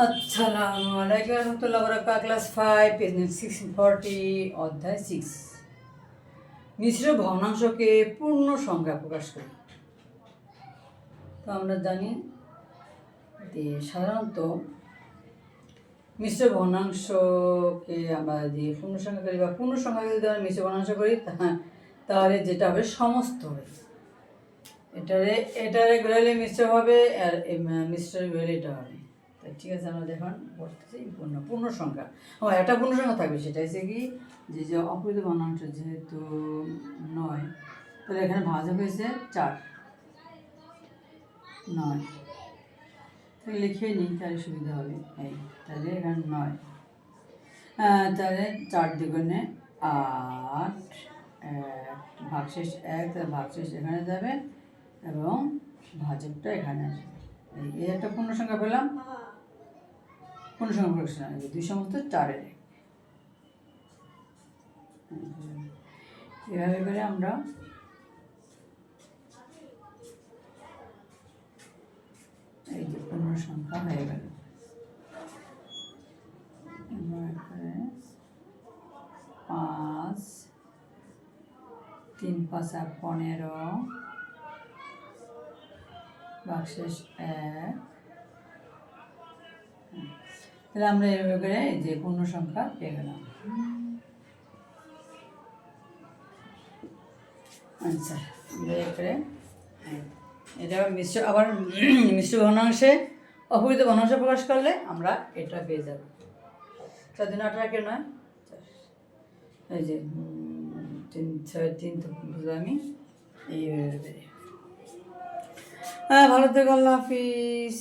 আসসালামু আলাইকুম রহমতুল্লাহ বরাকাতুহু class 5 page 640 অধ্যায় 6 মিশ্র ভগ্নাংশকে পূর্ণ সংখ্যা প্রকাশ করি। তো আমরা জানি যে সাধারণত মিশ্র ভগ্নাংশকে আমরা যে পূর্ণ সংখ্যা করি বা পূর্ণ সংখ্যাকে যদি আমরা মিশ্র ভগ্নাংশ করি তাহলে যেটা হবে সমস্ত হবে। এটারে ঘুরাইলে মিশ্র হবে আর মিশ্র ঘুরাইলে এটা হবে। ঠিক আছে, আমরা দেখুন পড়তেছি পূর্ণ সংখ্যা। একটা পূর্ণ সংখ্যা থাকবে, সেটা হচ্ছে কি যে অপরিত ভগ্নাংশ যেহেতু 9, তাহলে এখানে ভাজক হয়েছে 4 9, তাহলে লিখে নিই তাহলে সুবিধা হবে। এই তাহলে এখানে 9, তাহলে 4 দুগুণে 8, ভাগশেষ 1, তাহলে ভাগশেষ এখানে যাবে এবং ভাজকটা এখানে আসবে। এই একটা পূর্ণ সংখ্যা পেলাম। পূর্ণ সংখ্যা প্রকাশ করা দুই সমস্ত 4-এর। এভাবে করে আমরা এই যে পূর্ণ সংখ্যা হয়ে গেল। এবার 5 3 5 15 ভাগশেষ 1, তাহলে আমরা এভাবে করে যে পূর্ণ সংখ্যা পেয়ে গেলাম। আচ্ছা, করে এটা আবার মিশ্র ভগ্নাংশে অপরিত ভগ্নাংশ প্রকাশ করলে আমরা এটা পেয়ে যাব। 4 দিন 18 কে 9, এই যে 3 6 3 তো বুঝলাম আমি এইভাবে। ভালো থেকো, আল্লাহ হাফিজ।